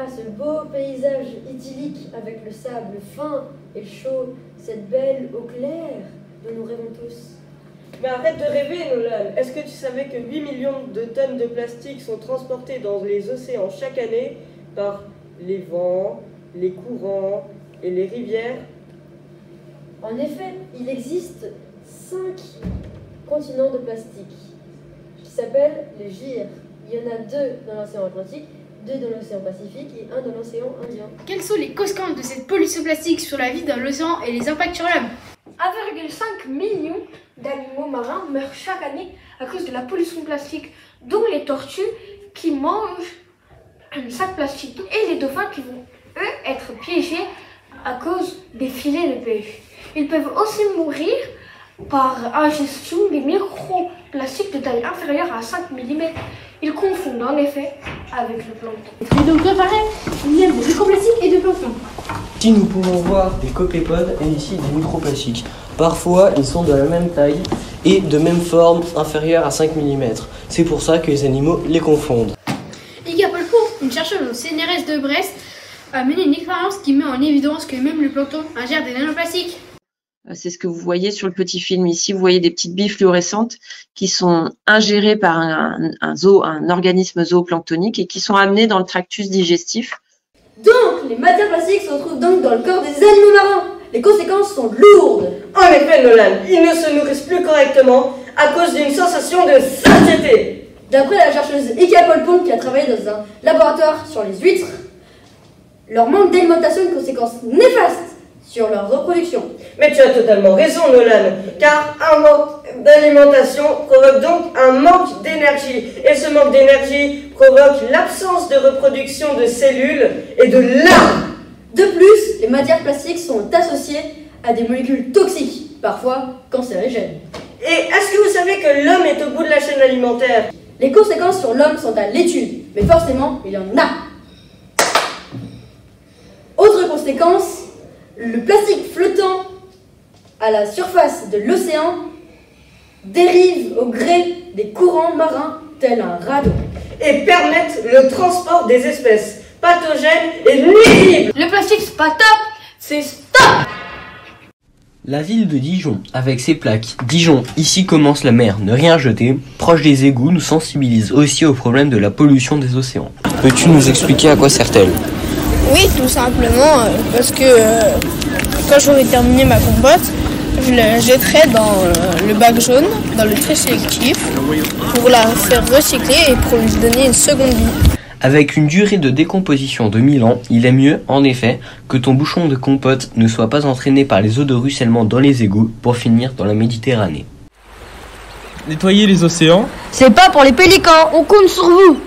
ce beau paysage idyllique avec le sable fin et chaud, cette belle eau claire dont nous rêvons tous. Mais arrête de rêver, Nolan. Est-ce que tu savais que 8 millions de tonnes de plastique sont transportées dans les océans chaque année par les vents, les courants et les rivières? En effet, il existe 5 continents de plastique qui s'appellent les gyres. Il y en a 2 dans l'océan Atlantique, 2 dans l'océan Pacifique et 1 dans l'océan Indien. Quelles sont les conséquences de cette pollution plastique sur la vie dans l'océan et les impacts sur l'homme? 1,5 million d'animaux marins meurent chaque année à cause de la pollution plastique, dont les tortues qui mangent un sac plastique et les dauphins qui vont, eux, être piégés à cause des filets de pêche. Ils peuvent aussi mourir par ingestion des microplastiques de taille inférieure à 5 mm. Ils confondent en effet avec le plancton. Et donc préparer une ligne de microplastiques et de plancton. Ici, nous pouvons voir des copépodes et ici des microplastiques. Parfois, ils sont de la même taille et de même forme, inférieure à 5 mm. C'est pour ça que les animaux les confondent. Ika Polpo, une chercheuse au CNRS de Brest, a mené une expérience qui met en évidence que même le plancton ingère des nanoplastiques. C'est ce que vous voyez sur le petit film ici. Vous voyez des petites billes fluorescentes qui sont ingérées par un organisme zooplanctonique et qui sont amenées dans le tractus digestif. Donc, les matières plastiques se retrouvent donc dans le corps des animaux marins. Les conséquences sont lourdes. En effet, Nolan, ils ne se nourrissent plus correctement à cause d'une sensation de satiété. D'après la chercheuse Ika Polpo qui a travaillé dans un laboratoire sur les huîtres, leur manque d'alimentation a une conséquence néfaste sur leur reproduction. Mais tu as totalement raison, Nolan, car un manque d'alimentation provoque donc un manque d'énergie. Et ce manque d'énergie provoque l'absence de reproduction de cellules et de larves. De plus, les matières plastiques sont associées à des molécules toxiques, parfois cancérigènes. Et est-ce que vous savez que l'homme est au bout de la chaîne alimentaire? Les conséquences sur l'homme sont à l'étude, mais forcément, il y en a. Autre conséquence, le plastique flottant à la surface de l'océan dérive au gré des courants marins tel un radeau et permettent le transport des espèces pathogènes et nuisibles. Le plastique, c'est pas top, c'est stop! La ville de Dijon, avec ses plaques « Dijon, ici commence la mer, ne rien jeter », proche des égouts, nous sensibilise aussi au problème de la pollution des océans. Peux-tu nous expliquer à quoi sert-elle? Oui, tout simplement parce que quand j'aurai terminé ma compote, je la jetterai dans le bac jaune, dans le tri sélectif, pour la faire recycler et pour lui donner une seconde vie. Avec une durée de décomposition de 1000 ans, il est mieux, en effet, que ton bouchon de compote ne soit pas entraîné par les eaux de ruissellement dans les égouts pour finir dans la Méditerranée. Nettoyer les océans, c'est pas pour les pélicans, on compte sur vous!